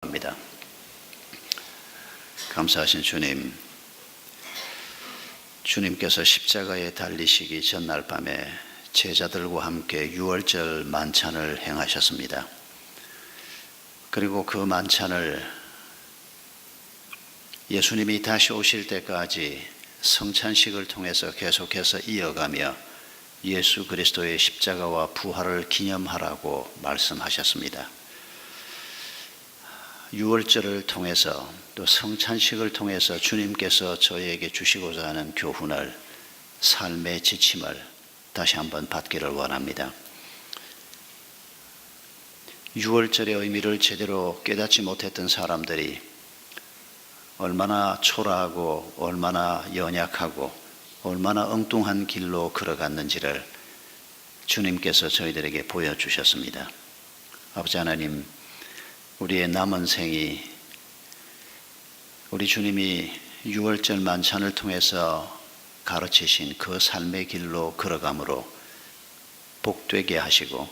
합니다. 감사하신 주님, 주님께서 십자가에 달리시기 전날 밤에 제자들과 함께 유월절 만찬을 행하셨습니다. 그리고 그 만찬을 예수님이 다시 오실 때까지 성찬식을 통해서 계속해서 이어가며 예수 그리스도의 십자가와 부활을 기념하라고 말씀하셨습니다. 유월절을 통해서 또 성찬식을 통해서 주님께서 저희에게 주시고자 하는 교훈을, 삶의 지침을 다시 한번 받기를 원합니다. 유월절의 의미를 제대로 깨닫지 못했던 사람들이 얼마나 초라하고 얼마나 연약하고 얼마나 엉뚱한 길로 걸어갔는지를 주님께서 저희들에게 보여주셨습니다. 아버지 하나님, 우리의 남은 생이 우리 주님이 유월절 만찬을 통해서 가르치신 그 삶의 길로 걸어감으로 복되게 하시고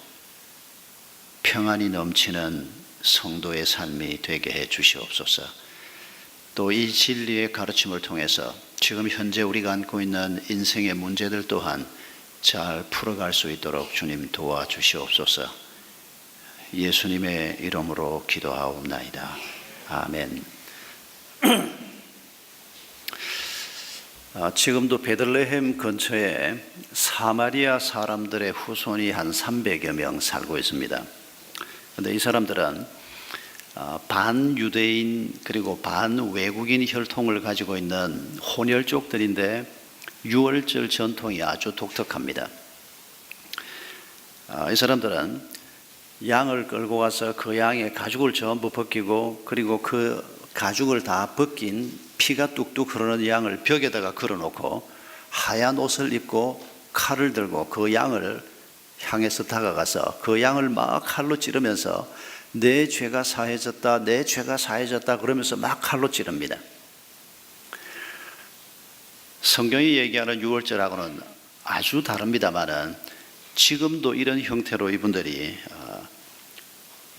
평안이 넘치는 성도의 삶이 되게 해 주시옵소서. 또 이 진리의 가르침을 통해서 지금 현재 우리가 안고 있는 인생의 문제들 또한 잘 풀어갈 수 있도록 주님 도와주시옵소서. 예수님의 이름으로 기도하옵나이다. 아멘. 지금도 베들레헴 근처에 사마리아 사람들의 후손이 한 300여 명 살고 있습니다. 그런데 이 사람들은 반유대인 그리고 반외국인 혈통을 가지고 있는 혼혈족들인데 유월절 전통이 아주 독특합니다. 이 사람들은 양을 끌고 가서 그 양의 가죽을 전부 벗기고, 그리고 그 가죽을 다 벗긴 피가 뚝뚝 흐르는 양을 벽에다가 걸어놓고 하얀 옷을 입고 칼을 들고 그 양을 향해서 다가가서 그 양을 막 칼로 찌르면서 내 죄가 사해졌다, 내 죄가 사해졌다 그러면서 막 칼로 찌릅니다. 성경이 얘기하는 유월절하고는 아주 다릅니다만은 지금도 이런 형태로 이분들이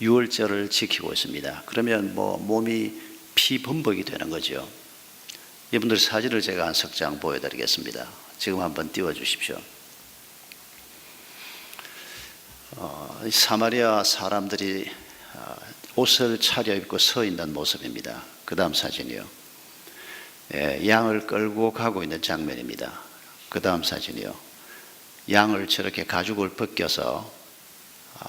유월절을 지키고 있습니다. 그러면 몸이 피범벅이 되는 거죠. 이분들 사진을 제가 한 석 장 보여드리겠습니다. 지금 한번 띄워주십시오. 사마리아 사람들이 옷을 차려입고 서 있는 모습입니다. 그 다음 사진이요. 양을 끌고 가고 있는 장면입니다. 그 다음 사진이요. 양을 저렇게 가죽을 벗겨서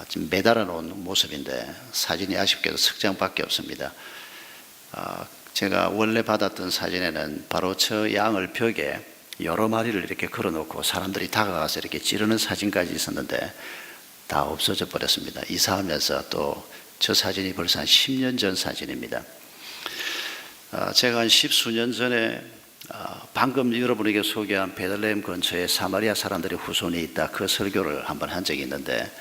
지금 매달아 놓은 모습인데 사진이 아쉽게도 석 장밖에 없습니다. 제가 원래 받았던 사진에는 바로 저 양을 벽에 여러 마리를 이렇게 걸어놓고 사람들이 다가가서 이렇게 찌르는 사진까지 있었는데 다 없어져 버렸습니다. 이사하면서 또 저 사진이 벌써 한 10년 전 사진입니다. 제가 한 10수년 전에 방금 여러분에게 소개한 베들레헴 근처에 사마리아 사람들의 후손이 있다, 그 설교를 한번 한 적이 있는데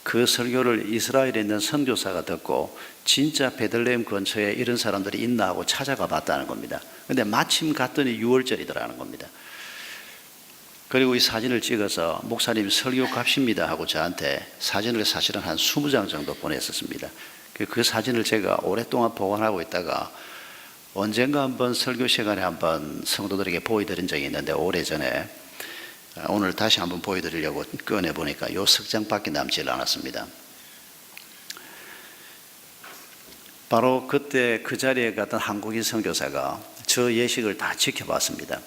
그 설교를 이스라엘에 있는 선교사가 듣고 진짜 베들레헴 근처에 이런 사람들이 있나 하고 찾아가 봤다는 겁니다. 그런데 마침 갔더니 유월절이더라는 겁니다. 그리고 이 사진을 찍어서 목사님 설교 값입니다 하고 저한테 사진을 사실은 한 20장 정도 보냈었습니다. 그 사진을 제가 오랫동안 보관하고 있다가 언젠가 한번 설교 시간에 한번 성도들에게 보여드린 적이 있는데 오래전에 오늘 다시 한번 보여드리려고 꺼내보니까 요 석 장밖에 남지 않았습니다. 바로 그때 그 자리에 갔던 한국인 선교사가 저 예식을 다 지켜봤습니다.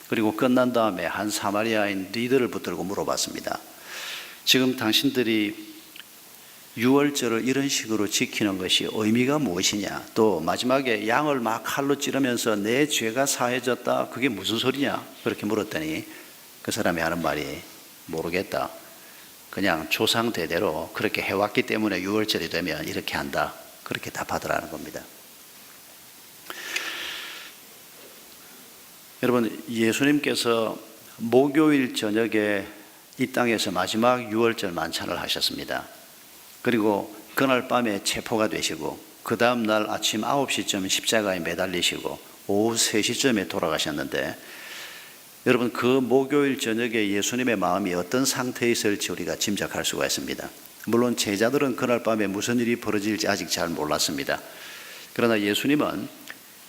그리고 끝난 다음에 한 사마리아인 리더를 붙들고 물어봤습니다. 지금 당신들이 유월절을 이런 식으로 지키는 것이 의미가 무엇이냐, 또 마지막에 양을 막 칼로 찌르면서 내 죄가 사해졌다, 그게 무슨 소리냐 그렇게 물었더니 그 사람이 하는 말이 모르겠다, 그냥 조상 대대로 그렇게 해왔기 때문에 유월절이 되면 이렇게 한다, 그렇게 답하더라는 겁니다. 여러분, 예수님께서 목요일 저녁에 이 땅에서 마지막 유월절 만찬을 하셨습니다. 그리고 그날 밤에 체포가 되시고 그 다음 날 아침 9시쯤 십자가에 매달리시고 오후 3시쯤에 돌아가셨는데, 여러분, 그 목요일 저녁에 예수님의 마음이 어떤 상태에 있을지 우리가 짐작할 수가 있습니다. 물론 제자들은 그날 밤에 무슨 일이 벌어질지 아직 잘 몰랐습니다. 그러나 예수님은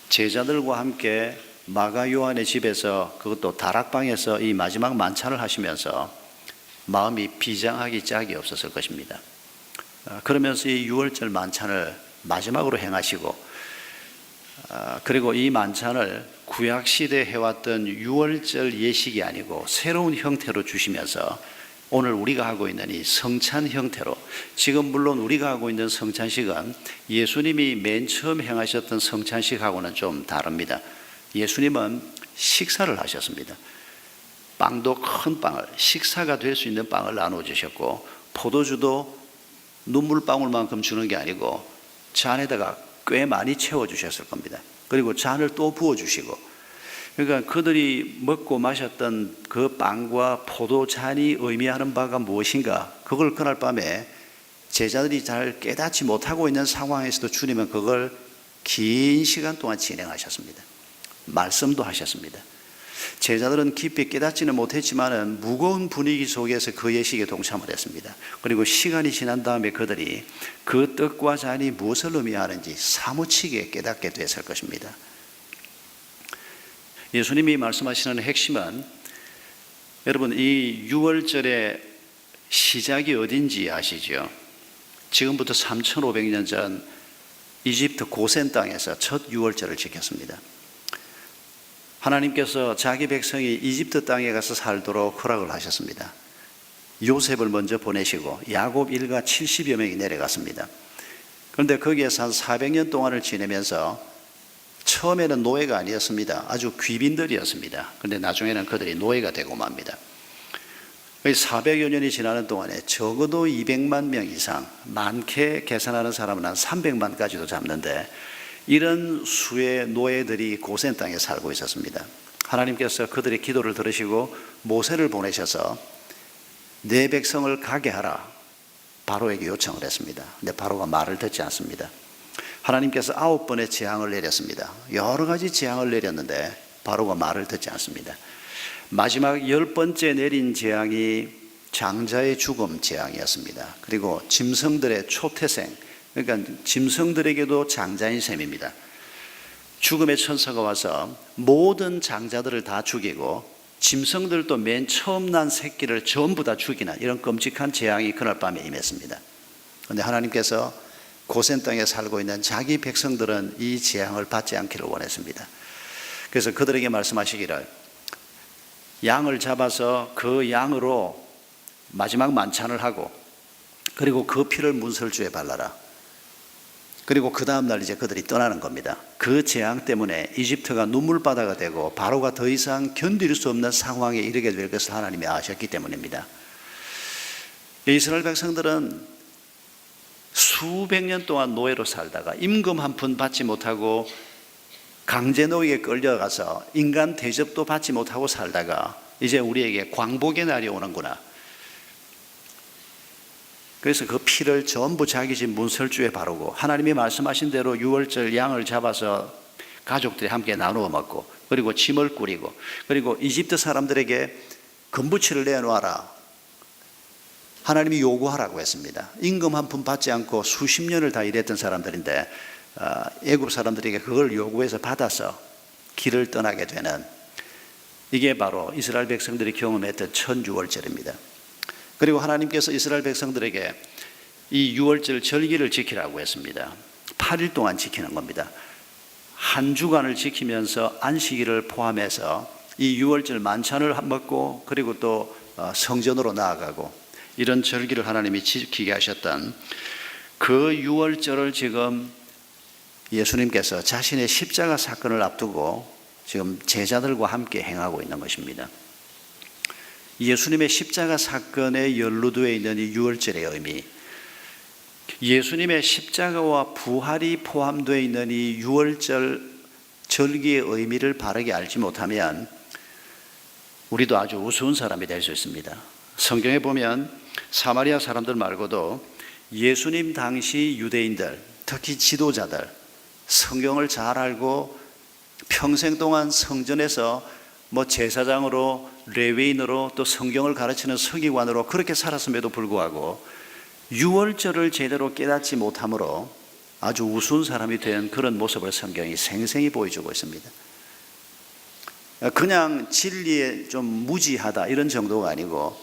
제자들과 함께 마가 요한의 집에서, 그것도 다락방에서 이 마지막 만찬을 하시면서 마음이 비장하기 짝이 없었을 것입니다. 그러면서 이 유월절 만찬을 마지막으로 행하시고, 그리고 이 만찬을 구약시대에 해왔던 유월절 예식이 아니고 새로운 형태로 주시면서 오늘 우리가 하고 있는 이 성찬 형태로, 지금 물론 우리가 하고 있는 성찬식은 예수님이 맨 처음 행하셨던 성찬식하고는 좀 다릅니다. 예수님은 식사를 하셨습니다. 빵도 큰 빵을, 식사가 될 수 있는 빵을 나누어 주셨고, 포도주도 눈물방울만큼 주는 게 아니고 잔에다가 꽤 많이 채워주셨을 겁니다. 그리고 잔을 또 부어주시고, 그러니까 그들이 먹고 마셨던 그 빵과 포도잔이 의미하는 바가 무엇인가, 그걸 그날 밤에 제자들이 잘 깨닫지 못하고 있는 상황에서도 주님은 그걸 긴 시간 동안 진행하셨습니다. 말씀도 하셨습니다. 제자들은 깊이 깨닫지는 못했지만 무거운 분위기 속에서 그 예식에 동참을 했습니다. 그리고 시간이 지난 다음에 그들이 그 떡과 잔이 무엇을 의미하는지 사무치게 깨닫게 됐을 것입니다. 예수님이 말씀하시는 핵심은, 여러분, 이 유월절의 시작이 어딘지 아시죠? 지금부터 3,500년 전 이집트 고센 땅에서 첫 유월절을 지켰습니다. 하나님께서 자기 백성이 이집트 땅에 가서 살도록 허락을 하셨습니다. 요셉을 먼저 보내시고 야곱 일가 70여 명이 내려갔습니다. 그런데 거기에서 한 400년 동안을 지내면서 처음에는 노예가 아니었습니다. 아주 귀빈들이었습니다. 그런데 나중에는 그들이 노예가 되고 맙니다. 400여 년이 지나는 동안에 적어도 200만 명 이상, 많게 계산하는 사람은 한 300만까지도 잡는데, 이런 수의 노예들이 고센 땅에 살고 있었습니다. 하나님께서 그들의 기도를 들으시고 모세를 보내셔서 내 백성을 가게 하라, 바로에게 요청을 했습니다. 근데 바로가 말을 듣지 않습니다. 하나님께서 9번의 재앙을 내렸습니다. 여러 가지 재앙을 내렸는데 바로가 말을 듣지 않습니다. 마지막 10번째 내린 재앙이 장자의 죽음 재앙이었습니다. 그리고 짐승들의 초태생, 그러니까 짐승들에게도 장자인 셈입니다. 죽음의 천사가 와서 모든 장자들을 다 죽이고 짐승들도 맨 처음 난 새끼를 전부 다 죽이는 이런 끔찍한 재앙이 그날 밤에 임했습니다. 그런데 하나님께서 고센 땅에 살고 있는 자기 백성들은 이 재앙을 받지 않기를 원했습니다. 그래서 그들에게 말씀하시기를, 양을 잡아서 그 양으로 마지막 만찬을 하고, 그리고 그 피를 문설주에 발라라. 그리고 그 다음날 이제 그들이 떠나는 겁니다. 그 재앙 때문에 이집트가 눈물바다가 되고 바로가 더 이상 견딜 수 없는 상황에 이르게 될 것을 하나님이 아셨기 때문입니다. 이스라엘 백성들은 수백 년 동안 노예로 살다가 임금 한 푼 받지 못하고 강제노예에 끌려가서 인간 대접도 받지 못하고 살다가 이제 우리에게 광복의 날이 오는구나. 그래서 그 피를 전부 자기 집 문설주에 바르고 하나님이 말씀하신 대로 유월절 양을 잡아서 가족들이 함께 나누어 먹고, 그리고 짐을 꾸리고, 그리고 이집트 사람들에게 금부치를 내놓아라, 하나님이 요구하라고 했습니다. 임금 한 푼 받지 않고 수십 년을 다 일했던 사람들인데 애굽 사람들에게 그걸 요구해서 받아서 길을 떠나게 되는, 이게 바로 이스라엘 백성들이 경험했던 첫 유월절입니다. 그리고 하나님께서 이스라엘 백성들에게 이 유월절 절기를 지키라고 했습니다. 8일 동안 지키는 겁니다. 한 주간을 지키면서 안식일을 포함해서 이 유월절 만찬을 먹고, 그리고 또 성전으로 나아가고, 이런 절기를 하나님이 지키게 하셨던 그 유월절을 지금 예수님께서 자신의 십자가 사건을 앞두고 지금 제자들과 함께 행하고 있는 것입니다. 예수님의 십자가 사건에 연루되어 있는 이 유월절의 의미, 예수님의 십자가와 부활이 포함되어 있는 이 유월절 절기의 의미를 바르게 알지 못하면 우리도 아주 우스운 사람이 될 수 있습니다. 성경에 보면 사마리아 사람들 말고도 예수님 당시 유대인들, 특히 지도자들, 성경을 잘 알고 평생 동안 성전에서 제사장으로, 레위인으로, 또 성경을 가르치는 서기관으로 그렇게 살았음에도 불구하고 유월절을 제대로 깨닫지 못함으로 아주 우스운 사람이 된 그런 모습을 성경이 생생히 보여주고 있습니다. 그냥 진리에 좀 무지하다 이런 정도가 아니고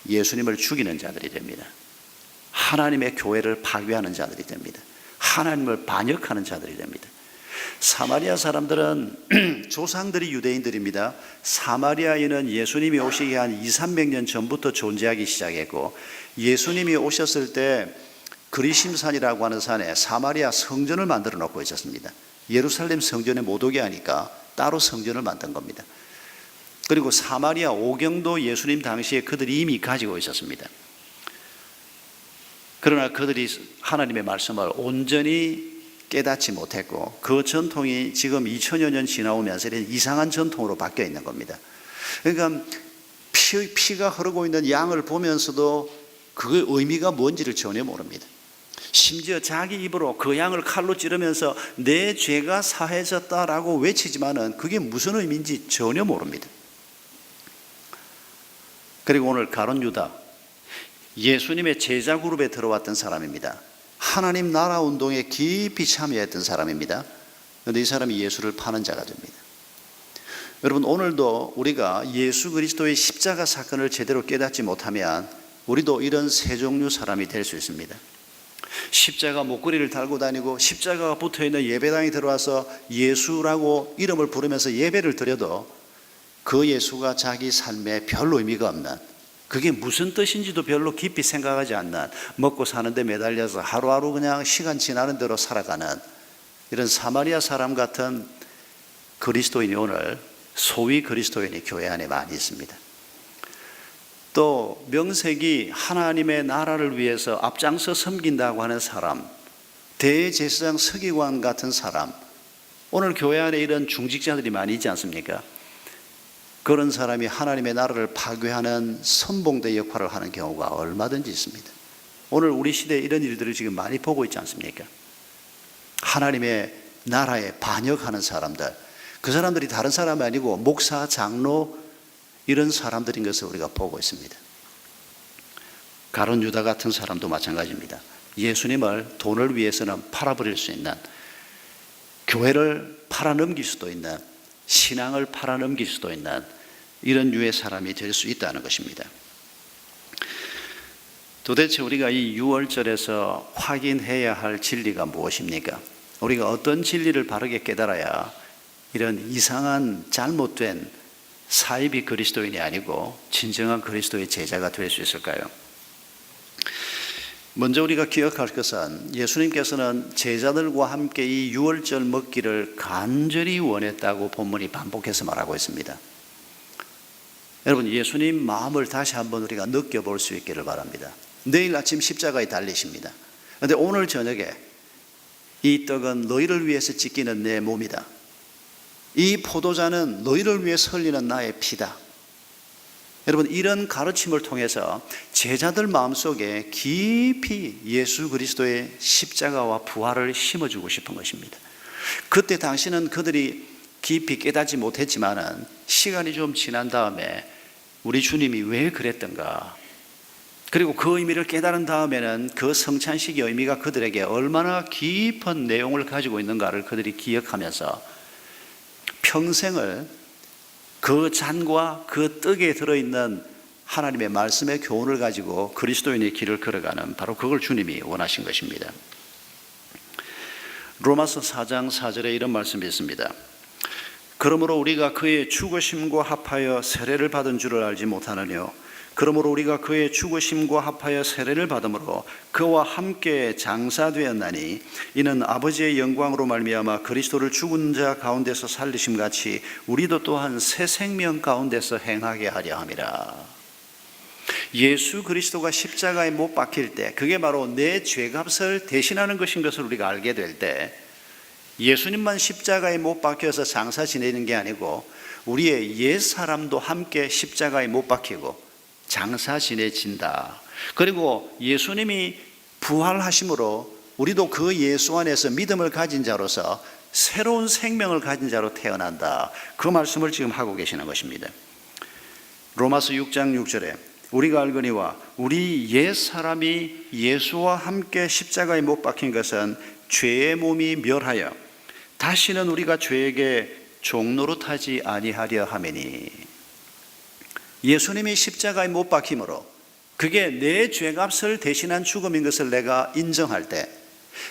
예수님을 죽이는 자들이 됩니다. 하나님의 교회를 파괴하는 자들이 됩니다. 하나님을 반역하는 자들이 됩니다. 사마리아 사람들은 조상들이 유대인들입니다. 사마리아에는 예수님이 오시기 한 200~300년 전부터 존재하기 시작했고, 예수님이 오셨을 때 그리심산이라고 하는 산에 사마리아 성전을 만들어 놓고 있었습니다. 예루살렘 성전에 못 오게 하니까 따로 성전을 만든 겁니다. 그리고 사마리아 오경도 예수님 당시에 그들이 이미 가지고 있었습니다. 그러나 그들이 하나님의 말씀을 온전히 깨닫지 못했고, 그 전통이 지금 2000여 년 지나오면서 이상한 전통으로 바뀌어 있는 겁니다. 그러니까 피가 흐르고 있는 양을 보면서도 그 의미가 뭔지를 전혀 모릅니다. 심지어 자기 입으로 그 양을 칼로 찌르면서 내 죄가 사해졌다라고 외치지만은 그게 무슨 의미인지 전혀 모릅니다. 그리고 오늘 가룟 유다, 예수님의 제자 그룹에 들어왔던 사람입니다. 하나님 나라 운동에 깊이 참여했던 사람입니다. 그런데 이 사람이 예수를 파는 자가 됩니다. 여러분, 오늘도 우리가 예수 그리스도의 십자가 사건을 제대로 깨닫지 못하면 우리도 이런 세 종류 사람이 될 수 있습니다. 십자가 목걸이를 달고 다니고 십자가가 붙어있는 예배당에 들어와서 예수라고 이름을 부르면서 예배를 드려도 그 예수가 자기 삶에 별 의미가 없는, 그게 무슨 뜻인지도 별로 깊이 생각하지 않는, 먹고 사는데 매달려서 하루하루 그냥 시간 지나는 대로 살아가는 이런 사마리아 사람 같은 그리스도인이 오늘 소위 그리스도인이 교회 안에 많이 있습니다. 또 명색이 하나님의 나라를 위해서 앞장서 섬긴다고 하는 사람, 대제사장 서기관 같은 사람, 오늘 교회 안에 이런 중직자들이 많이 있지 않습니까? 그런 사람이 하나님의 나라를 파괴하는 선봉대 역할을 하는 경우가 얼마든지 있습니다. 오늘 우리 시대에 이런 일들을 지금 많이 보고 있지 않습니까? 하나님의 나라에 반역하는 사람들, 그 사람들이 다른 사람이 아니고 목사, 장로 이런 사람들인 것을 우리가 보고 있습니다. 가룟 유다 같은 사람도 마찬가지입니다. 예수님을 돈을 위해서는 팔아버릴 수 있는, 교회를 팔아넘길 수도 있는, 신앙을 팔아넘길 수도 있는 이런 류의 사람이 될 수 있다는 것입니다. 도대체 우리가 이 6월절에서 확인해야 할 진리가 무엇입니까? 우리가 어떤 진리를 바르게 깨달아야 이런 이상한 잘못된 사이비 그리스도인이 아니고 진정한 그리스도의 제자가 될 수 있을까요? 먼저 우리가 기억할 것은 예수님께서는 제자들과 함께 이 6월절 먹기를 간절히 원했다고 본문이 반복해서 말하고 있습니다. 여러분, 예수님 마음을 다시 한번 우리가 느껴볼 수 있기를 바랍니다. 내일 아침 십자가에 달리십니다. 그런데 오늘 저녁에 이 떡은 너희를 위해서 찢기는 내 몸이다. 이 포도잔은 너희를 위해 흘리는 나의 피다. 여러분, 이런 가르침을 통해서 제자들 마음속에 깊이 예수 그리스도의 십자가와 부활을 심어주고 싶은 것입니다. 그때 당시는 그들이 깊이 깨닫지 못했지만 시간이 좀 지난 다음에 우리 주님이 왜 그랬던가, 그리고 그 의미를 깨달은 다음에는 그 성찬식의 의미가 그들에게 얼마나 깊은 내용을 가지고 있는가를 그들이 기억하면서 평생을 그 잔과 그 떡에 들어있는 하나님의 말씀의 교훈을 가지고 그리스도인의 길을 걸어가는, 바로 그걸 주님이 원하신 것입니다. 로마서 4장 4절에 이런 말씀이 있습니다. 그러므로 우리가 그의 죽으심과 합하여 세례를 받은 줄을 알지 못하느뇨. 그러므로 우리가 그의 죽으심과 합하여 세례를 받음으로 그와 함께 장사되었나니 이는 아버지의 영광으로 말미암아 그리스도를 죽은 자 가운데서 살리심 같이 우리도 또한 새 생명 가운데서 행하게 하려 함이라. 예수 그리스도가 십자가에 못 박힐 때, 그게 바로 내 죄값을 대신하는 것인 것을 우리가 알게 될 때, 예수님만 십자가에 못 박혀서 장사 지내는 게 아니고 우리의 옛 사람도 함께 십자가에 못 박히고 장사 지내진다. 그리고 예수님이 부활하심으로 우리도 그 예수 안에서 믿음을 가진 자로서 새로운 생명을 가진 자로 태어난다. 그 말씀을 지금 하고 계시는 것입니다. 로마서 6장 6절에 우리가 알거니와 우리 옛 사람이 예수와 함께 십자가에 못 박힌 것은 죄의 몸이 멸하여 다시는 우리가 죄에게 종노릇하지 아니하려 하매니. 예수님이 십자가에 못 박힘으로 그게 내 죄값을 대신한 죽음인 것을 내가 인정할 때,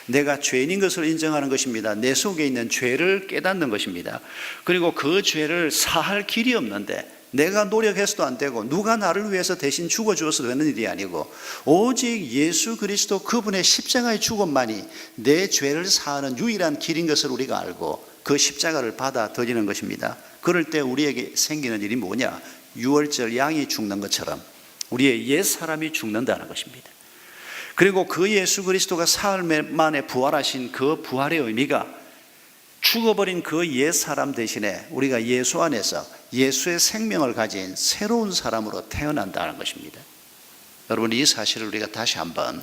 내가 죄인인 것을 인정하는 것입니다. 내 속에 있는 죄를 깨닫는 것입니다. 그리고 그 죄를 사할 길이 없는데 내가 노력해서도 안 되고 누가 나를 위해서 대신 죽어주어서 되는 일이 아니고 오직 예수 그리스도 그분의 십자가의 죽음만이 내 죄를 사하는 유일한 길인 것을 우리가 알고 그 십자가를 받아들이는 것입니다. 그럴 때 우리에게 생기는 일이 뭐냐? 유월절 양이 죽는 것처럼 우리의 옛사람이 죽는다는 것입니다. 그리고 그 예수 그리스도가 사흘 만에 부활하신 그 부활의 의미가 죽어버린 그 옛사람 대신에 우리가 예수 안에서 예수의 생명을 가진 새로운 사람으로 태어난다는 것입니다. 여러분, 이 사실을 우리가 다시 한번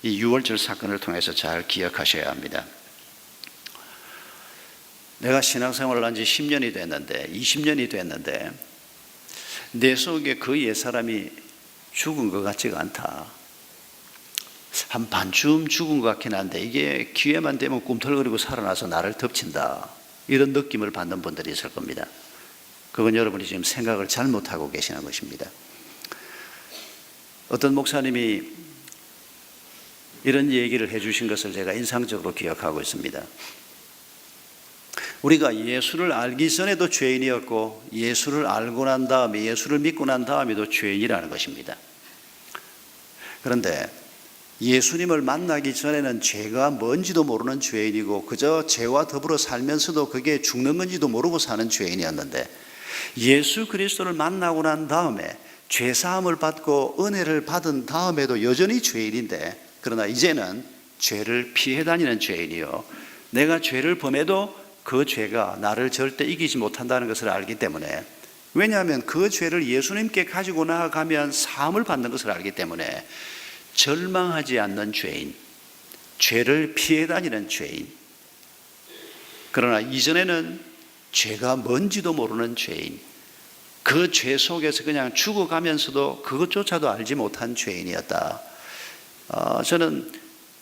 이 유월절 사건을 통해서 잘 기억하셔야 합니다. 내가 신앙생활을 한 지 10년이 됐는데 20년이 됐는데 내 속에 그 옛사람이 죽은 것 같지가 않다. 한 반쯤 죽은 것 같긴 한데 이게 기회만 되면 꿈틀거리고 살아나서 나를 덮친다. 이런 느낌을 받는 분들이 있을 겁니다. 그건 여러분이 지금 생각을 잘못하고 계시는 것입니다. 어떤 목사님이 이런 얘기를 해주신 것을 제가 인상적으로 기억하고 있습니다. 우리가 예수를 알기 전에도 죄인이었고 예수를 알고 난 다음에, 예수를 믿고 난 다음에도 죄인이라는 것입니다. 그런데 예수님을 만나기 전에는 죄가 뭔지도 모르는 죄인이고 그저 죄와 더불어 살면서도 그게 죽는 건지도 모르고 사는 죄인이었는데 예수 그리스도를 만나고 난 다음에 죄사함을 받고 은혜를 받은 다음에도 여전히 죄인인데, 그러나 이제는 죄를 피해 다니는 죄인이요, 내가 죄를 범해도 그 죄가 나를 절대 이기지 못한다는 것을 알기 때문에, 왜냐하면 그 죄를 예수님께 가지고 나아가면 사함을 받는 것을 알기 때문에 절망하지 않는 죄인, 죄를 피해 다니는 죄인, 그러나 이전에는 죄가 뭔지도 모르는 죄인, 그 죄 속에서 그냥 죽어가면서도 그것조차도 알지 못한 죄인이었다. 저는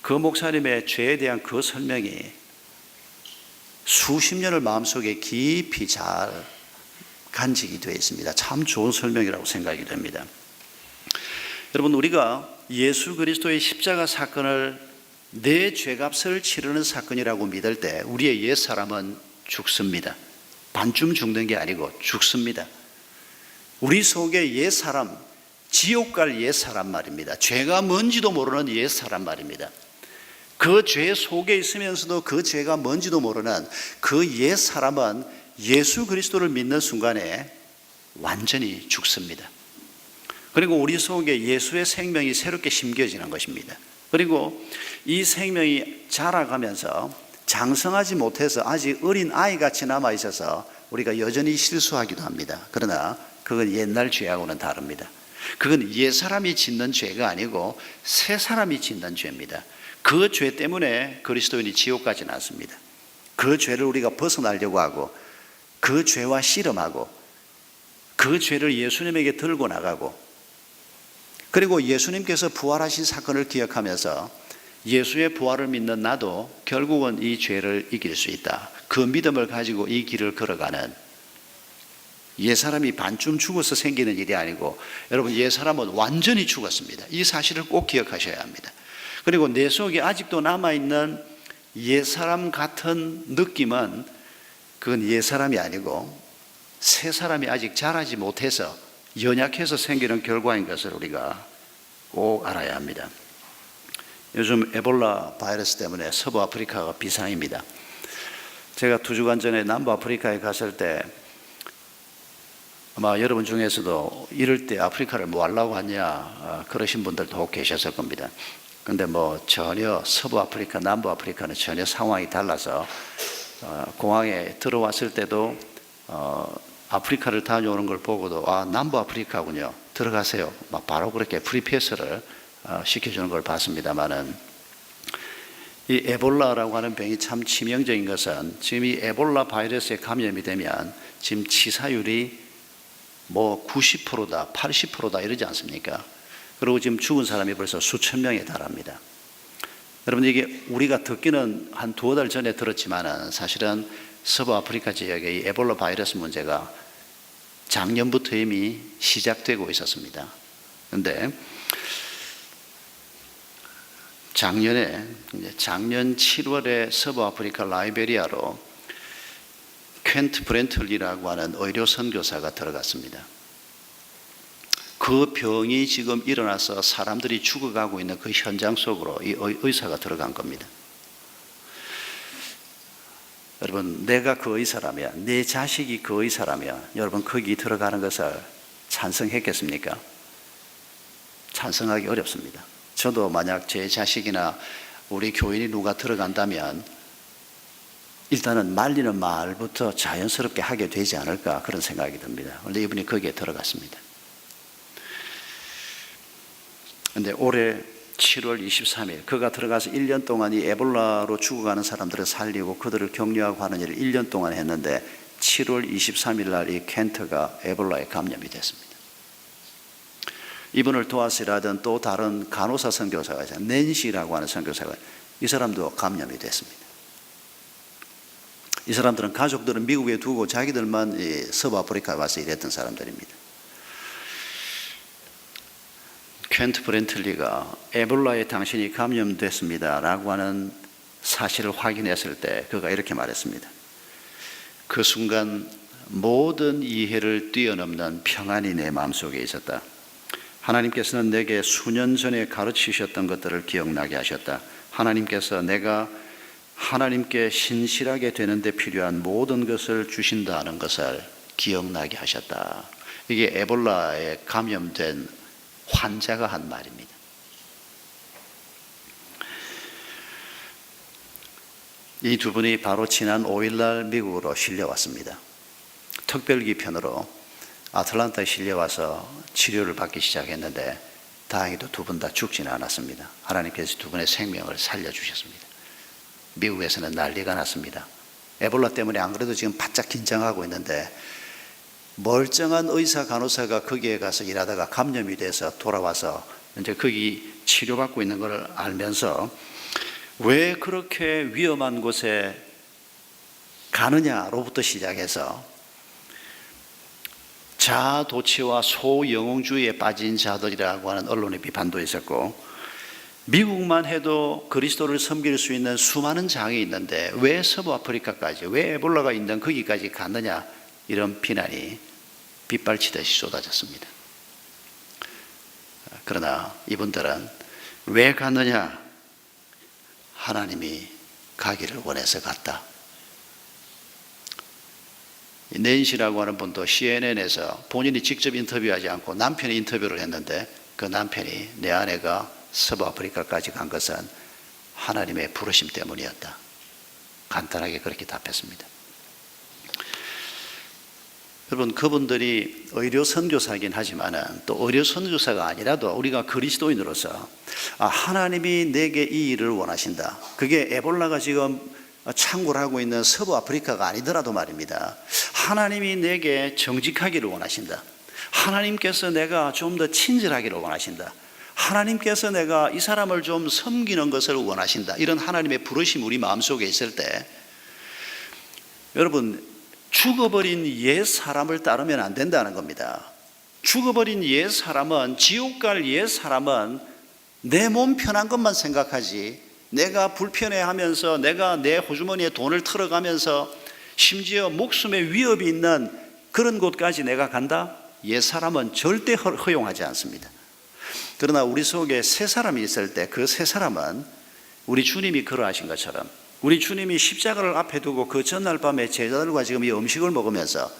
그 목사님의 죄에 대한 그 설명이 수십 년을 마음속에 깊이 잘 간직이 되어 있습니다. 참 좋은 설명이라고 생각이 됩니다. 여러분, 우리가 예수 그리스도의 십자가 사건을 내 죄값을 치르는 사건이라고 믿을 때 우리의 옛사람은 죽습니다. 반쯤 죽는 게 아니고 죽습니다. 우리 속에 옛사람, 지옥 갈 옛사람 말입니다. 죄가 뭔지도 모르는 옛사람 말입니다. 그 죄 속에 있으면서도 그 죄가 뭔지도 모르는 그 옛사람은 예수 그리스도를 믿는 순간에 완전히 죽습니다. 그리고 우리 속에 예수의 생명이 새롭게 심겨지는 것입니다. 그리고 이 생명이 자라가면서 장성하지 못해서 아직 어린 아이같이 남아있어서 우리가 여전히 실수하기도 합니다. 그러나 그건 옛날 죄하고는 다릅니다. 그건 옛사람이 짓는 죄가 아니고 새사람이 짓는 죄입니다. 그 죄 때문에 그리스도인이 지옥 가지 않습니다. 그 죄를 우리가 벗어나려고 하고 그 죄와 씨름하고 그 죄를 예수님에게 들고 나가고, 그리고 예수님께서 부활하신 사건을 기억하면서 예수의 부활을 믿는 나도 결국은 이 죄를 이길 수 있다. 그 믿음을 가지고 이 길을 걸어가는, 옛사람이 반쯤 죽어서 생기는 일이 아니고 여러분, 옛사람은 완전히 죽었습니다. 이 사실을 꼭 기억하셔야 합니다. 그리고 내 속에 아직도 남아있는 옛사람 같은 느낌은 그건 옛사람이 아니고 새사람이 아직 자라지 못해서 연약해서 생기는 결과인 것을 우리가 꼭 알아야 합니다. 요즘 에볼라 바이러스 때문에 서부 아프리카가 비상입니다. 제가 2주간 전에 남부 아프리카에 갔을 때 아마 여러분 중에서도 이럴 때 아프리카를 뭐 하려고 하냐 그러신 분들도 계셨을 겁니다. 근데 뭐 전혀 서부 아프리카, 남부 아프리카는 전혀 상황이 달라서 공항에 들어왔을 때도 아프리카를 다녀오는 걸 보고도 남부 아프리카군요, 들어가세요, 막 바로 그렇게 프리패스를 시켜주는 걸 봤습니다만은, 이 에볼라라고 하는 병이 참 치명적인 것은 지금 이 에볼라 바이러스에 감염이 되면 지금 치사율이 뭐 90%다, 80%다 이러지 않습니까? 그리고 지금 죽은 사람이 벌써 수천 명에 달합니다. 여러분, 이게 우리가 듣기는 한 두어 달 전에 들었지만은 사실은 서부 아프리카 지역의 이 에볼라 바이러스 문제가 작년부터 이미 시작되고 있었습니다. 그런데 작년 7월에 서부 아프리카 라이베리아로 켄트 브렌틀리라고 하는 의료 선교사가 들어갔습니다. 그 병이 지금 일어나서 사람들이 죽어가고 있는 그 현장 속으로 이 의사가 들어간 겁니다. 여러분, 내가 그 의사라면, 내 자식이 그 의사라면 여러분 거기 들어가는 것을 찬성했겠습니까? 찬성하기 어렵습니다. 저도 만약 제 자식이나 우리 교인이 누가 들어간다면 일단은 말리는 말부터 자연스럽게 하게 되지 않을까, 그런 생각이 듭니다. 그런데 이분이 거기에 들어갔습니다. 그런데 올해 7월 23일 그가 들어가서 1년 동안 이 에볼라로 죽어가는 사람들을 살리고 그들을 격려하고 하는 일을 1년 동안 했는데 7월 23일 날 이 켄트가 에볼라에 감염이 됐습니다. 이분을 도와서 일하던 또 다른 간호사 선교사가 있어요. 낸시라고 하는 선교사가, 이 사람도 감염이 됐습니다. 이 사람들은 가족들은 미국에 두고 자기들만 서부 아프리카에 와서 일했던 사람들입니다. 켄트 브렌틀리가 에볼라에 당신이 감염됐습니다 라고 하는 사실을 확인했을 때 그가 이렇게 말했습니다. 그 순간 모든 이해를 뛰어넘는 평안이 내 마음속에 있었다. 하나님께서는 내게 수년 전에 가르치셨던 것들을 기억나게 하셨다. 하나님께서 내가 하나님께 신실하게 되는 데 필요한 모든 것을 주신다는 것을 기억나게 하셨다. 이게 에볼라에 감염된 환자가 한 말입니다. 이 두 분이 바로 지난 5일날 미국으로 실려왔습니다. 특별기 편으로 아틀란타에 실려와서 치료를 받기 시작했는데 다행히도 두 분 다 죽지는 않았습니다. 하나님께서 두 분의 생명을 살려주셨습니다. 미국에서는 난리가 났습니다. 에볼라 때문에 안 그래도 지금 바짝 긴장하고 있는데 멀쩡한 의사 간호사가 거기에 가서 일하다가 감염이 돼서 돌아와서 이제 거기 치료받고 있는 걸 알면서 왜 그렇게 위험한 곳에 가느냐로부터 시작해서 자아도취와 소영웅주의에 빠진 자들이라고 하는 언론의 비판도 있었고, 미국만 해도 그리스도를 섬길 수 있는 수많은 장이 있는데 왜 서부 아프리카까지, 왜 에볼라가 있는 거기까지 갔느냐, 이런 비난이 빗발치듯이 쏟아졌습니다. 그러나 이분들은 왜 갔느냐? 하나님이 가기를 원해서 갔다. 낸시라고 하는 분도 CNN에서 본인이 직접 인터뷰하지 않고 남편이 인터뷰를 했는데 그 남편이 내 아내가 서부 아프리카까지 간 것은 하나님의 부르심 때문이었다. 간단하게 그렇게 답했습니다. 여러분, 그분들이 의료 선교사이긴 하지만은 또 의료 선교사가 아니라도 우리가 그리스도인으로서 하나님이 내게 이 일을 원하신다. 그게 에볼라가 지금 창궐하고 있는 서부 아프리카가 아니더라도 말입니다. 하나님이 내게 정직하기를 원하신다. 하나님께서 내가 좀 더 친절하기를 원하신다. 하나님께서 내가 이 사람을 좀 섬기는 것을 원하신다. 이런 하나님의 부르심이 우리 마음속에 있을 때 여러분, 죽어버린 옛 사람을 따르면 안 된다는 겁니다. 죽어버린 옛 사람은, 지옥 갈 옛 사람은 내 몸 편한 것만 생각하지, 내가 불편해하면서 내가 내 호주머니에 돈을 털어가면서 심지어 목숨에 위협이 있는 그런 곳까지 내가 간다? 옛 사람은 절대 허용하지 않습니다. 그러나 우리 속에 새 사람이 있을 때 그 새 사람은 우리 주님이 그러하신 것처럼, 우리 주님이 십자가를 앞에 두고 그 전날 밤에 제자들과 지금 이 음식을 먹으면서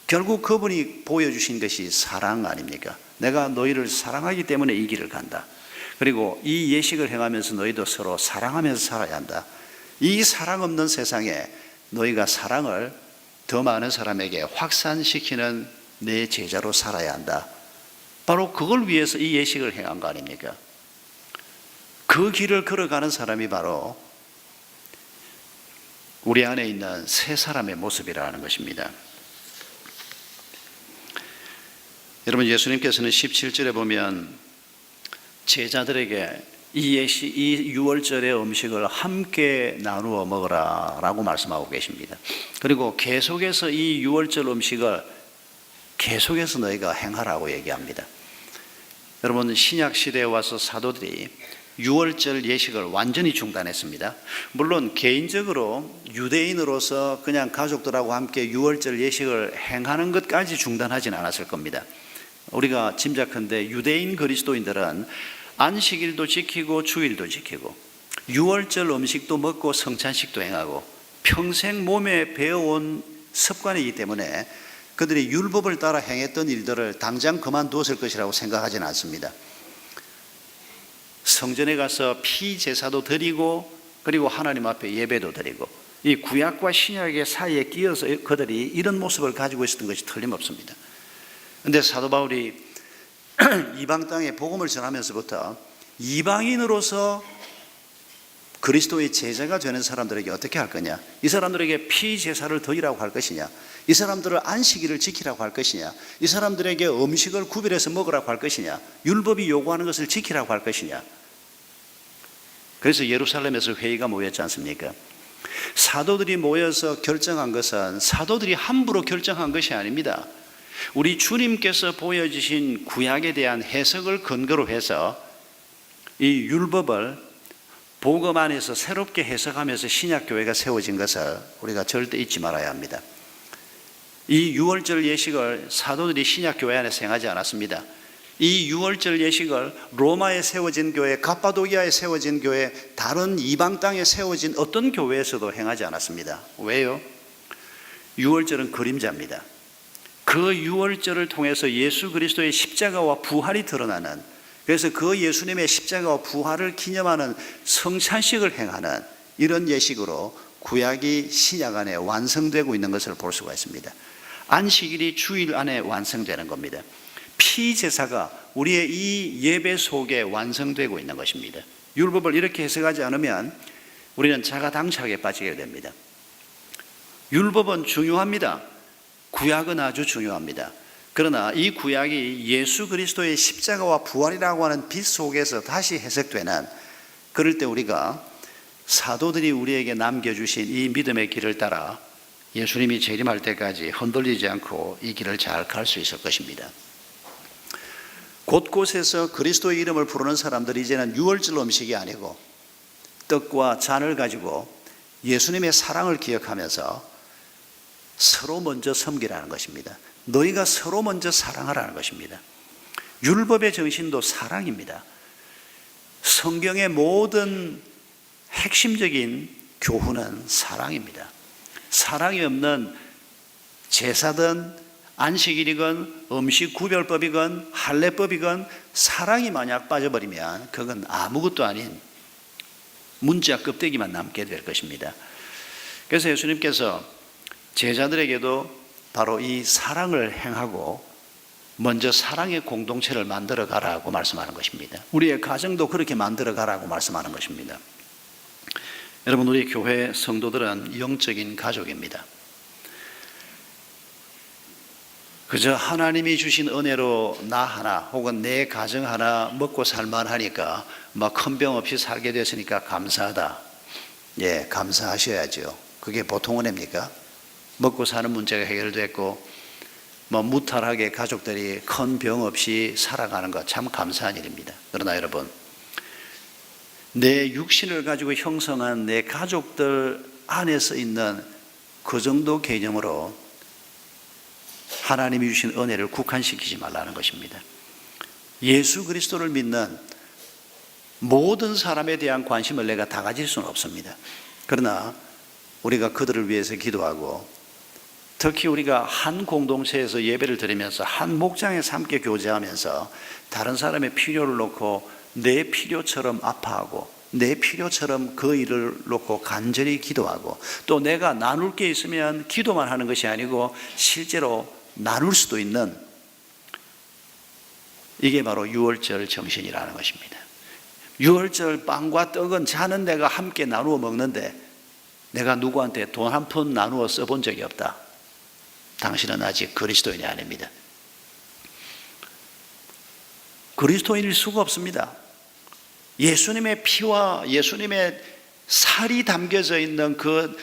결국 그분이 보여주신 것이 사랑 아닙니까? 내가 너희를 사랑하기 때문에 이 길을 간다. 그리고 이 예식을 행하면서 너희도 서로 사랑하면서 살아야 한다. 이 사랑 없는 세상에 너희가 사랑을 더 많은 사람에게 확산시키는 내 제자로 살아야 한다. 바로 그걸 위해서 이 예식을 행한 거 아닙니까? 그 길을 걸어가는 사람이 바로 우리 안에 있는 새 사람의 모습이라는 것입니다. 여러분, 예수님께서는 17절에 보면 제자들에게 이 유월절의 음식을 함께 나누어 먹으라 라고 말씀하고 계십니다. 그리고 계속해서 이 유월절 음식을 계속해서 너희가 행하라고 얘기합니다. 여러분, 신약시대에 와서 사도들이 유월절 예식을 완전히 중단했습니다. 물론 개인적으로 유대인으로서 그냥 가족들하고 함께 유월절 예식을 행하는 것까지 중단하진 않았을 겁니다. 우리가 짐작컨대 유대인 그리스도인들은 안식일도 지키고 주일도 지키고 유월절 음식도 먹고 성찬식도 행하고 평생 몸에 배워온 습관이기 때문에 그들이 율법을 따라 행했던 일들을 당장 그만두었을 것이라고 생각하지는 않습니다. 성전에 가서 피 제사도 드리고 그리고 하나님 앞에 예배도 드리고 이 구약과 신약의 사이에 끼어서 그들이 이런 모습을 가지고 있었던 것이 틀림없습니다. 그런데 사도 바울이 이방 땅에 복음을 전하면서부터 이방인으로서 그리스도의 제자가 되는 사람들에게 어떻게 할 거냐, 이 사람들에게 피 제사를 드리라고 할 것이냐, 이 사람들을 안식일을 지키라고 할 것이냐, 이 사람들에게 음식을 구별해서 먹으라고 할 것이냐, 율법이 요구하는 것을 지키라고 할 것이냐. 그래서 예루살렘에서 회의가 모였지 않습니까? 사도들이 모여서 결정한 것은 사도들이 함부로 결정한 것이 아닙니다. 우리 주님께서 보여주신 구약에 대한 해석을 근거로 해서 이 율법을 복음 안에서 새롭게 해석하면서 신약교회가 세워진 것을 우리가 절대 잊지 말아야 합니다. 이 유월절 예식을 사도들이 신약교회 안에서 행하지 않았습니다. 이 유월절 예식을 로마에 세워진 교회, 갑바도기아에 세워진 교회, 다른 이방 땅에 세워진 어떤 교회에서도 행하지 않았습니다. 왜요? 유월절은 그림자입니다. 그 유월절을 통해서 예수 그리스도의 십자가와 부활이 드러나는, 그래서 그 예수님의 십자가와 부활을 기념하는 성찬식을 행하는 이런 예식으로 구약이 신약 안에 완성되고 있는 것을 볼 수가 있습니다. 안식일이 주일 안에 완성되는 겁니다. 피제사가 우리의 이 예배 속에 완성되고 있는 것입니다. 율법을 이렇게 해석하지 않으면 우리는 자가당착에 빠지게 됩니다. 율법은 중요합니다. 구약은 아주 중요합니다. 그러나 이 구약이 예수 그리스도의 십자가와 부활이라고 하는 빛 속에서 다시 해석되는, 그럴 때 우리가 사도들이 우리에게 남겨주신 이 믿음의 길을 따라 예수님이 재림할 때까지 흔들리지 않고 이 길을 잘 갈 수 있을 것입니다. 곳곳에서 그리스도의 이름을 부르는 사람들이 이제는 유월절 음식이 아니고 떡과 잔을 가지고 예수님의 사랑을 기억하면서 서로 먼저 섬기라는 것입니다. 너희가 서로 먼저 사랑하라는 것입니다. 율법의 정신도 사랑입니다. 성경의 모든 핵심적인 교훈은 사랑입니다. 사랑이 없는 제사든 안식일이건 음식 구별법이건 할례법이건 사랑이 만약 빠져버리면 그건 아무것도 아닌 문자 껍데기만 남게 될 것입니다. 그래서 예수님께서 제자들에게도 바로 이 사랑을 행하고 먼저 사랑의 공동체를 만들어 가라고 말씀하는 것입니다. 우리의 가정도 그렇게 만들어 가라고 말씀하는 것입니다. 여러분, 우리 교회 성도들은 영적인 가족입니다. 그저 하나님이 주신 은혜로 나 하나 혹은 내 가정 하나 먹고 살만하니까 막 큰 병 없이 살게 됐으니까 감사하다. 예, 감사하셔야죠. 그게 보통 은혜입니까? 먹고 사는 문제가 해결됐고 무탈하게 가족들이 큰 병 없이 살아가는 것 참 감사한 일입니다. 그러나 여러분, 내 육신을 가지고 형성한 내 가족들 안에서 있는 그 정도 개념으로 하나님이 주신 은혜를 국한시키지 말라는 것입니다. 예수 그리스도를 믿는 모든 사람에 대한 관심을 내가 다 가질 수는 없습니다. 그러나 우리가 그들을 위해서 기도하고 특히 우리가 한 공동체에서 예배를 드리면서 한 목장에서 함께 교제하면서 다른 사람의 필요를 놓고 내 필요처럼 아파하고 내 필요처럼 그 일을 놓고 간절히 기도하고 또 내가 나눌 게 있으면 기도만 하는 것이 아니고 실제로 나눌 수도 있는, 이게 바로 유월절 정신이라는 것입니다. 유월절 빵과 떡은 잔은 내가 함께 나누어 먹는데 내가 누구한테 돈 한 푼 나누어 써본 적이 없다. 당신은 아직 그리스도인이 아닙니다. 그리스도인일 수가 없습니다. 예수님의 피와 예수님의 살이 담겨져 있는 그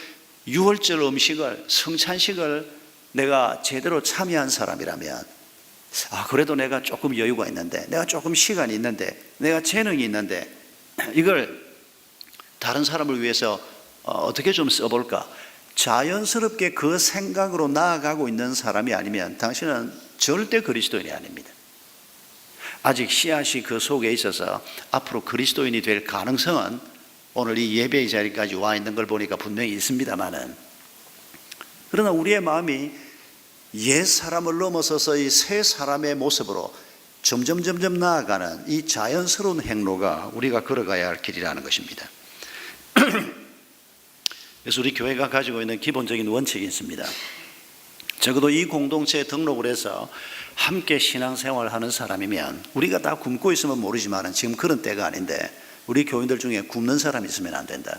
유월절 음식을, 성찬식을 내가 제대로 참여한 사람이라면, 그래도 내가 조금 여유가 있는데, 내가 조금 시간이 있는데, 내가 재능이 있는데 이걸 다른 사람을 위해서 어떻게 좀 써볼까, 자연스럽게 그 생각으로 나아가고 있는 사람이 아니면 당신은 절대 그리스도인이 아닙니다. 아직 씨앗이 그 속에 있어서 앞으로 그리스도인이 될 가능성은 오늘 이 예배의 자리까지 와 있는 걸 보니까 분명히 있습니다만은, 그러나 우리의 마음이 옛 사람을 넘어서서 이 새 사람의 모습으로 점점 나아가는 이 자연스러운 행로가 우리가 걸어가야 할 길이라는 것입니다. 그래서 우리 교회가 가지고 있는 기본적인 원칙이 있습니다. 적어도 이 공동체에 등록을 해서 함께 신앙생활을 하는 사람이면, 우리가 다 굶고 있으면 모르지만 지금 그런 때가 아닌데 우리 교인들 중에 굶는 사람이 있으면 안 된다.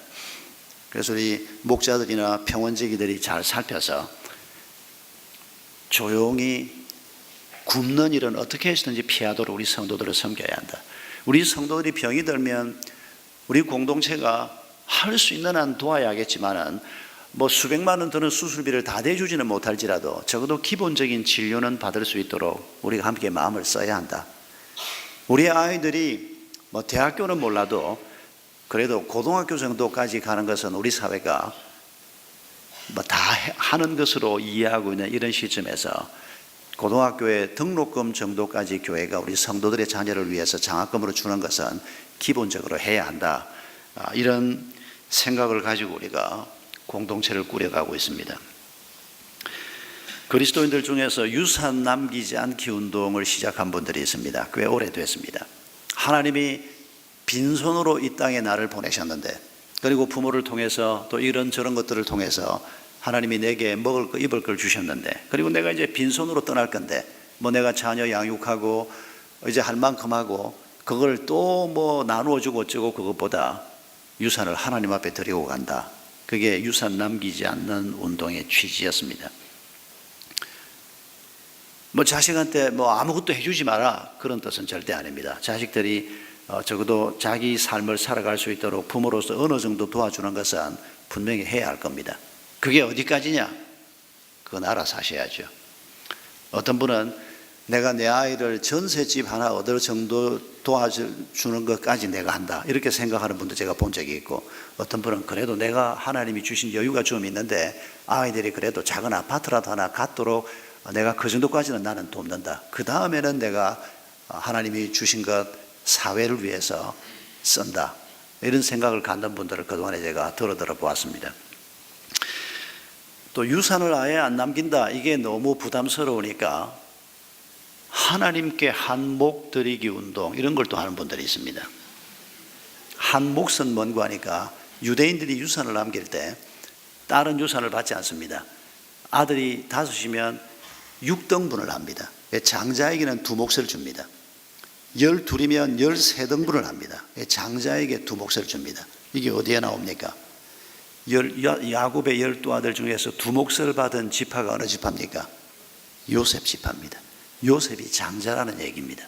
그래서 우리 목자들이나 평원지기들이 잘 살펴서 조용히 굶는 일은 어떻게 해서든지 피하도록 우리 성도들을 섬겨야 한다. 우리 성도들이 병이 들면 우리 공동체가 할 수 있는 한 도와야겠지만은 수백만 원 드는 수술비를 다 대주지는 못할지라도 적어도 기본적인 진료는 받을 수 있도록 우리가 함께 마음을 써야 한다. 우리 아이들이 대학교는 몰라도 그래도 고등학교 정도까지 가는 것은 우리 사회가 다 하는 것으로 이해하고 있는 이런 시점에서 고등학교에 등록금 정도까지 교회가 우리 성도들의 자녀를 위해서 장학금으로 주는 것은 기본적으로 해야 한다. 이런 생각을 가지고 우리가 공동체를 꾸려가고 있습니다. 그리스도인들 중에서 유산 남기지 않기 운동을 시작한 분들이 있습니다. 꽤 오래됐습니다. 하나님이 빈손으로 이 땅에 나를 보내셨는데, 그리고 부모를 통해서 또 이런저런 것들을 통해서 하나님이 내게 먹을 거 입을 걸 주셨는데, 그리고 내가 이제 빈손으로 떠날 건데 내가 자녀 양육하고 이제 할 만큼 하고 그걸 또 나누어 주고 어쩌고, 그것보다 유산을 하나님 앞에 드리고 간다. 그게 유산 남기지 않는 운동의 취지였습니다. 자식한테 아무것도 해주지 마라, 그런 뜻은 절대 아닙니다. 자식들이 적어도 자기 삶을 살아갈 수 있도록 부모로서 어느 정도 도와주는 것은 분명히 해야 할 겁니다. 그게 어디까지냐? 그건 알아서 하셔야죠. 어떤 분은 내가 내 아이를 전셋집 하나 얻을 정도 도와주는 것까지 내가 한다, 이렇게 생각하는 분도 제가 본 적이 있고, 어떤 분은 그래도 내가 하나님이 주신 여유가 좀 있는데 아이들이 그래도 작은 아파트라도 하나 갖도록 내가 그 정도까지는 나는 돕는다. 그 다음에는 내가 하나님이 주신 것 사회를 위해서 쓴다, 이런 생각을 갖는 분들을 그동안에 제가 들어 보았습니다. 또 유산을 아예 안 남긴다, 이게 너무 부담스러우니까 하나님께 한 목 드리기 운동, 이런 걸 또 하는 분들이 있습니다. 한 몫은 뭔고 하니까, 유대인들이 유산을 남길 때 다른 유산을 받지 않습니다. 아들이 5이면 6등분을 합니다. 장자에게는 2몫을 줍니다. 12이면 13등분을 합니다. 장자에게 2몫을 줍니다. 이게 어디에 나옵니까? 야곱의 12아들 중에서 2몫을 받은 지파가 어느 지파입니까? 요셉 지파입니다. 요셉이 장자라는 얘기입니다.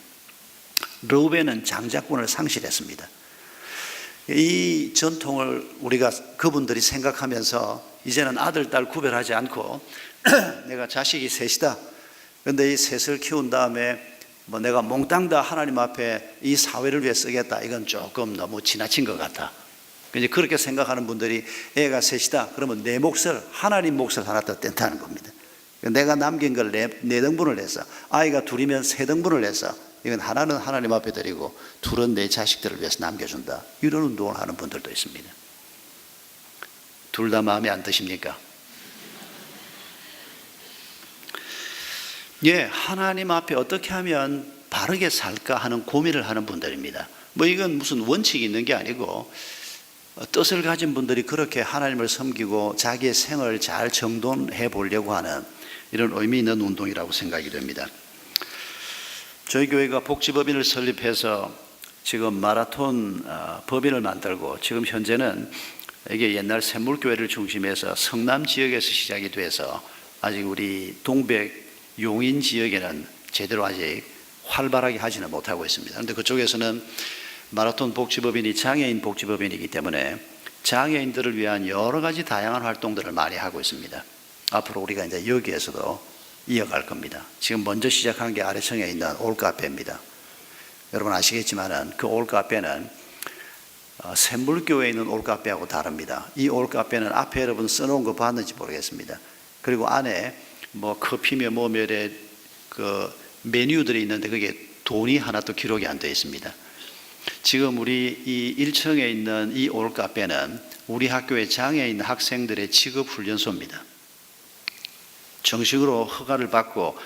르우벤은 장자권을 상실했습니다. 이 전통을 우리가 그분들이 생각하면서 이제는 아들, 딸 구별하지 않고 내가 자식이 셋이다. 그런데 이 셋을 키운 다음에 내가 몽땅 다 하나님 앞에 이 사회를 위해 쓰겠다, 이건 조금 너무 지나친 것 같아. 이제 그렇게 생각하는 분들이, 애가 셋이다 그러면 내 몫을, 하나님 몫을 하나 더 뗀다는 겁니다. 내가 남긴 걸 네 등분을 해서, 아이가 2이면 3등분을 해서, 이건 하나는 하나님 앞에 드리고 2는 내 자식들을 위해서 남겨준다, 이런 운동을 하는 분들도 있습니다. 둘 다 마음에 안 드십니까? 하나님 앞에 어떻게 하면 바르게 살까 하는 고민을 하는 분들입니다. 이건 무슨 원칙이 있는 게 아니고, 뜻을 가진 분들이 그렇게 하나님을 섬기고 자기의 생을 잘 정돈해 보려고 하는 이런 의미 있는 운동이라고 생각이 됩니다. 저희 교회가 복지법인을 설립해서 지금 마라톤 법인을 만들고, 지금 현재는 이게 옛날 샘물교회를 중심해서 성남 지역에서 시작이 돼서 아직 우리 동백 용인 지역에는 제대로 아직 활발하게 하지는 못하고 있습니다. 그런데 그쪽에서는 마라톤 복지법인이 장애인 복지법인이기 때문에 장애인들을 위한 여러 가지 다양한 활동들을 많이 하고 있습니다. 앞으로 우리가 이제 여기에서도 이어갈 겁니다. 지금 먼저 시작한 게 아래층에 있는 올카페입니다. 여러분 아시겠지만은 그 올카페는 샘물교회에 있는 올카페하고 다릅니다. 이 올카페는 앞에 여러분 써놓은 거 봤는지 모르겠습니다. 그리고 안에 뭐 커피며 뭐며의 그 메뉴들이 있는데 그게 돈이 하나도 기록이 안 되어 있습니다. 지금 우리 이 1층에 있는 이 올카페는 우리 학교의 장애인 학생들의 직업훈련소입니다. 정식으로 허가를 받고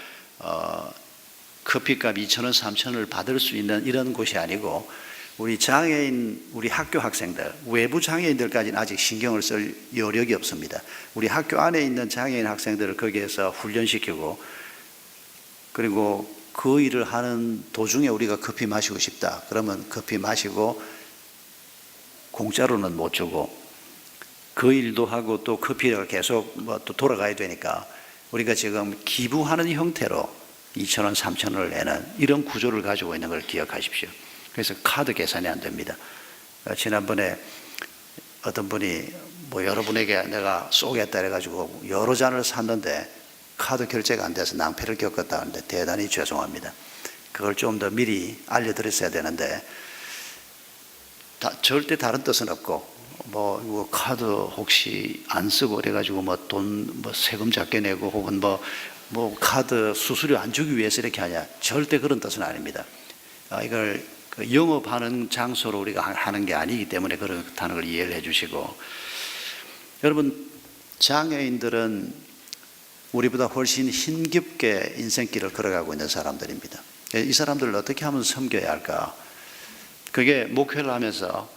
커피값 2,000원, 3,000원을 받을 수 있는 이런 곳이 아니고 우리 장애인, 우리 학교 학생들, 외부 장애인들까지는 아직 신경을 쓸 여력이 없습니다. 우리 학교 안에 있는 장애인 학생들을 거기에서 훈련시키고 그리고 그 일을 하는 도중에 우리가 커피 마시고 싶다. 그러면 커피 마시고 공짜로는 못 주고 그 일도 하고 또 커피를 계속 또 돌아가야 되니까 우리가 지금 기부하는 형태로 2,000원, 3,000원을 내는 이런 구조를 가지고 있는 걸 기억하십시오. 그래서 카드 계산이 안 됩니다. 지난번에 어떤 분이 뭐 여러분에게 내가 쏘겠다 해가지고 여러 잔을 샀는데 카드 결제가 안 돼서 낭패를 겪었다 하는데 대단히 죄송합니다. 그걸 좀 더 미리 알려드렸어야 되는데 절대 다른 뜻은 없고 뭐 카드 혹시 안 쓰고 그래가지고 뭐 돈 뭐 세금 작게 내고 혹은 뭐 카드 수수료 안 주기 위해서 이렇게 하냐, 절대 그런 뜻은 아닙니다. 이걸 영업하는 장소로 우리가 하는 게 아니기 때문에 그렇다는 걸 이해를 해주시고, 여러분 장애인들은 우리보다 훨씬 힘겹게 인생길을 걸어가고 있는 사람들입니다. 이 사람들을 어떻게 하면 섬겨야 할까? 그게 목회를 하면서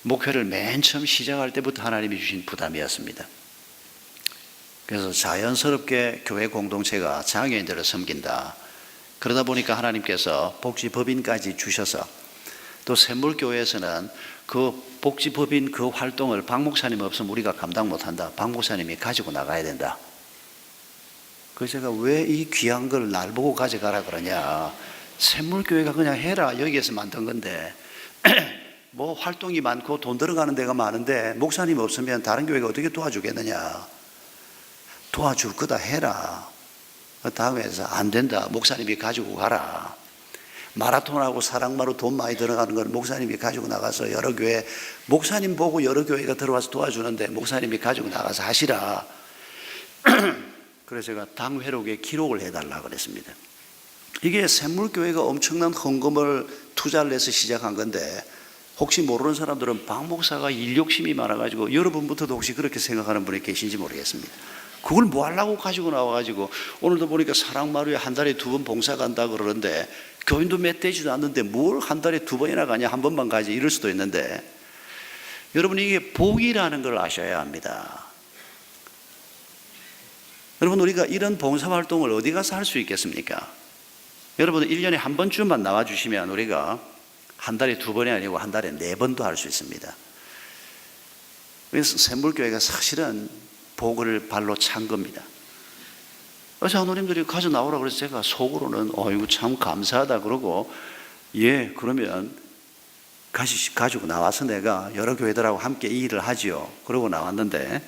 목회를 맨 처음 시작할 때부터 하나님이 주신 부담이었습니다. 그래서 자연스럽게 교회 공동체가 장애인들을 섬긴다. 그러다 보니까 하나님께서 복지법인까지 주셔서 또 샘물교회에서는 그 복지법인 그 활동을 박 목사님 없으면 우리가 감당 못한다. 박 목사님이 가지고 나가야 된다. 그래서 제가 왜 이 귀한 걸 날 보고 가져가라 그러냐. 샘물교회가 그냥 해라. 여기에서 만든 건데 뭐 활동이 많고 돈 들어가는 데가 많은데 목사님 없으면 다른 교회가 어떻게 도와주겠느냐. 도와줄 거다 해라. 다음에서 안 된다. 목사님이 가지고 가라. 마라톤하고 사랑마루 돈 많이 들어가는 건 목사님이 가지고 나가서 여러 교회, 목사님 보고 여러 교회가 들어와서 도와주는데 목사님이 가지고 나가서 하시라. 그래서 제가 당회록에 기록을 해달라 그랬습니다. 이게 샘물교회가 엄청난 헌금을 투자를 해서 시작한 건데 혹시 모르는 사람들은 박 목사가 일 욕심이 많아가지고 여러분부터도 혹시 그렇게 생각하는 분이 계신지 모르겠습니다. 그걸 뭐 하려고 가지고 나와가지고 오늘도 보니까 사랑마루에 한 달에 2번 봉사 간다 그러는데 교인도 몇 되지도 않는데 뭘 한 달에 2번이나 가냐, 한 번만 가지 이럴 수도 있는데, 여러분 이게 복이라는 걸 아셔야 합니다. 여러분 우리가 이런 봉사활동을 어디 가서 할 수 있겠습니까? 여러분 1년에 한 번쯤만 나와주시면 우리가 한 달에 2번이 아니고 한 달에 4번도 할 수 있습니다. 그래서 샘물교회가 사실은 복을 발로 찬 겁니다. 장로님들이 가져 나오라 그래서 제가 속으로는 이거 참 감사하다 그러고, 예 그러면 가지고 나와서 내가 여러 교회들하고 함께 이 일을 하지요. 그러고 나왔는데,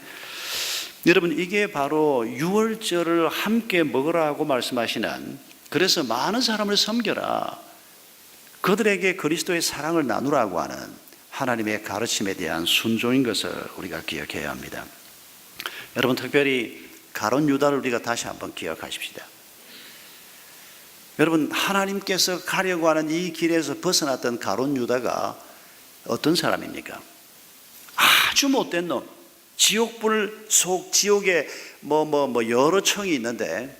여러분 이게 바로 유월절을 함께 먹으라고 말씀하시는, 그래서 많은 사람을 섬겨라, 그들에게 그리스도의 사랑을 나누라고 하는 하나님의 가르침에 대한 순종인 것을 우리가 기억해야 합니다. 여러분 특별히 가룟 유다를 우리가 다시 한번 기억하십시다. 여러분 하나님께서 가려고 하는 이 길에서 벗어났던 가룟 유다가 어떤 사람입니까? 아주 못된 놈, 지옥불 속 지옥에 여러 청이 있는데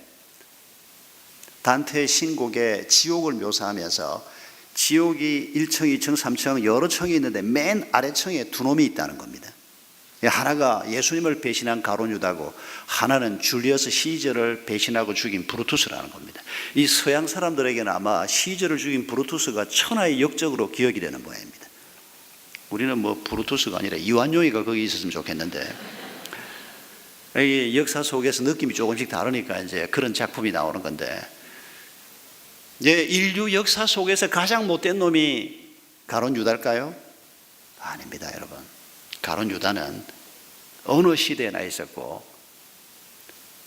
단테의 신곡에 지옥을 묘사하면서 지옥이 1층, 2층, 3층 여러 청이 있는데 맨 아래층에 2놈이 있다는 겁니다. 하나가 예수님을 배신한 가룟 유다고 하나는 줄리어스 시저를 배신하고 죽인 브루투스라는 겁니다. 이 서양 사람들에게는 아마 시저를 죽인 브루투스가 천하의 역적으로 기억이 되는 모양입니다. 우리는 뭐 브루투스가 아니라 이완용이가 거기 있었으면 좋겠는데, 이 역사 속에서 느낌이 조금씩 다르니까 이제 그런 작품이 나오는 건데, 인류 역사 속에서 가장 못된 놈이 가룟 유다일까요? 아닙니다, 여러분. 가룟 유다는 어느 시대에나 있었고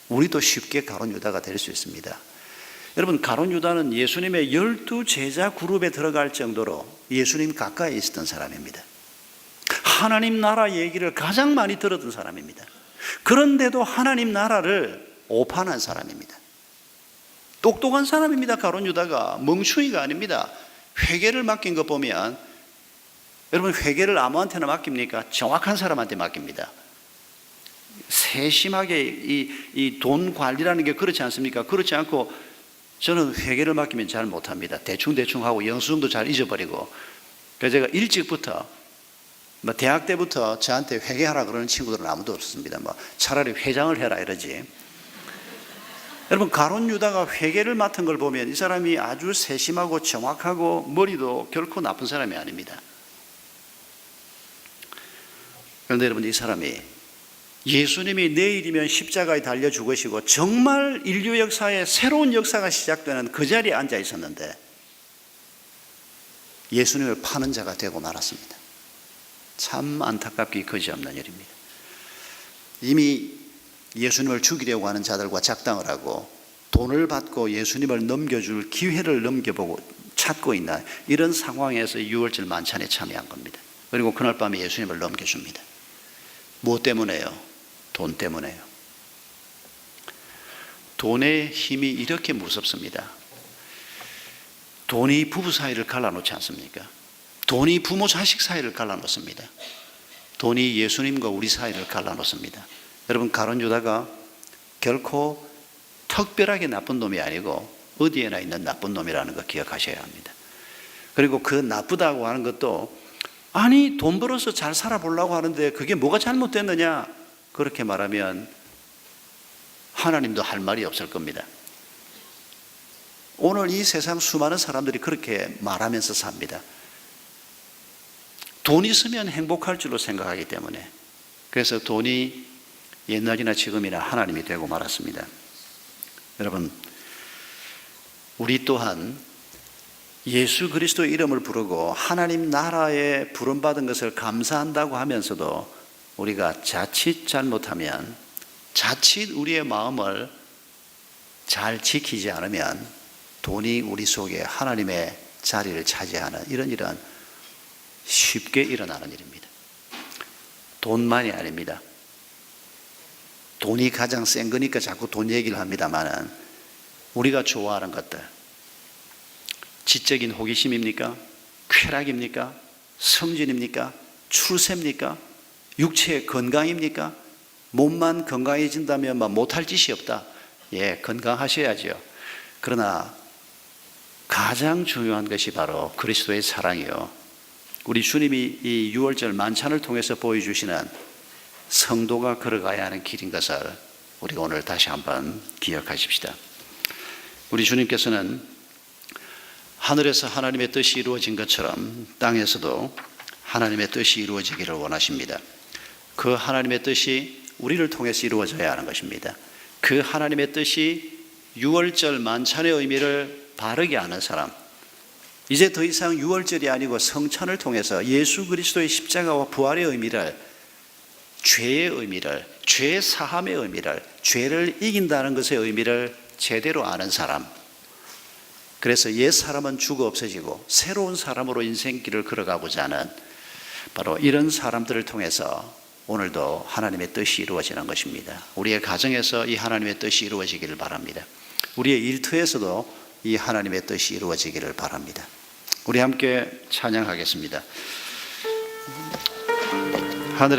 우리도 쉽게 가룟 유다가 될 수 있습니다. 여러분, 가룟 유다는 예수님의 12 제자 그룹에 들어갈 정도로 예수님 가까이 있었던 사람입니다. 하나님 나라 얘기를 가장 많이 들었던 사람입니다. 그런데도 하나님 나라를 오판한 사람입니다. 똑똑한 사람입니다. 가룟 유다가 멍충이가 아닙니다. 회개를 맡긴 것 보면, 여러분, 회개를 아무한테나 맡깁니까? 정확한 사람한테 맡깁니다. 세심하게 이 돈 관리라는 게 그렇지 않습니까? 그렇지 않고 저는 회개를 맡기면 잘 못합니다. 대충 하고 영수증도 잘 잊어버리고. 그래서 제가 일찍부터 대학 때부터 저한테 회개하라 그러는 친구들은 아무도 없었습니다. 차라리 회장을 해라 이러지. 여러분, 가룟 유다가 회개를 맡은 걸 보면 이 사람이 아주 세심하고 정확하고 머리도 결코 나쁜 사람이 아닙니다. 그런데 여러분, 이 사람이 예수님이 내일이면 십자가에 달려 죽으시고 정말 인류 역사에 새로운 역사가 시작되는 그 자리에 앉아 있었는데 예수님을 파는 자가 되고 말았습니다. 참 안타깝기 그지없는 일입니다. 이미 예수님을 죽이려고 하는 자들과 작당을 하고 돈을 받고 예수님을 넘겨줄 기회를 찾고 있는 이런 상황에서 6월절 만찬에 참여한 겁니다. 그리고 그날 밤에 예수님을 넘겨줍니다. 무엇 때문에요? 돈 때문에요. 돈의 힘이 이렇게 무섭습니다. 돈이 부부 사이를 갈라놓지 않습니까? 돈이 부모 자식 사이를 갈라놓습니다. 돈이 예수님과 우리 사이를 갈라놓습니다. 여러분, 가룟 유다가 결코 특별하게 나쁜 놈이 아니고 어디에나 있는 나쁜 놈이라는 거 기억하셔야 합니다. 그리고 그 나쁘다고 하는 것도, 아니 돈 벌어서 잘 살아보려고 하는데 그게 뭐가 잘못됐느냐, 그렇게 말하면 하나님도 할 말이 없을 겁니다. 오늘 이 세상 수많은 사람들이 그렇게 말하면서 삽니다. 돈 있으면 행복할 줄로 생각하기 때문에. 그래서 돈이 옛날이나 지금이나 하나님이 되고 말았습니다. 여러분, 우리 또한 예수 그리스도의 이름을 부르고 하나님 나라에 부름받은 것을 감사한다고 하면서도 우리가 자칫 잘못하면, 자칫 우리의 마음을 잘 지키지 않으면 돈이 우리 속에 하나님의 자리를 차지하는 이런 쉽게 일어나는 일입니다. 돈만이 아닙니다. 돈이 가장 센 거니까 자꾸 돈 얘기를 합니다만은 우리가 좋아하는 것들, 지적인 호기심입니까? 쾌락입니까? 성진입니까? 출세입니까? 육체의 건강입니까? 몸만 건강해진다면 못할 짓이 없다. 예, 건강하셔야죠. 그러나 가장 중요한 것이 바로 그리스도의 사랑이요, 우리 주님이 이 6월절 만찬을 통해서 보여주시는 성도가 걸어가야 하는 길인 것을 우리가 오늘 다시 한번 기억하십시다. 우리 주님께서는 하늘에서 하나님의 뜻이 이루어진 것처럼 땅에서도 하나님의 뜻이 이루어지기를 원하십니다. 그 하나님의 뜻이 우리를 통해서 이루어져야 하는 것입니다. 그 하나님의 뜻이 6월절 만찬의 의미를 바르게 아는 사람, 이제 더 이상 6월절이 아니고 성찬을 통해서 예수 그리스도의 십자가와 부활의 의미를, 죄의 의미를, 죄 사함의 의미를, 죄를 이긴다는 것의 의미를 제대로 아는 사람, 그래서 옛 사람은 죽어 없어지고 새로운 사람으로 인생길을 걸어가고자 하는 바로 이런 사람들을 통해서 오늘도 하나님의 뜻이 이루어지는 것입니다. 우리의 가정에서 이 하나님의 뜻이 이루어지기를 바랍니다. 우리의 일터에서도 이 하나님의 뜻이 이루어지기를 바랍니다. 우리 함께 찬양하겠습니다. 하늘의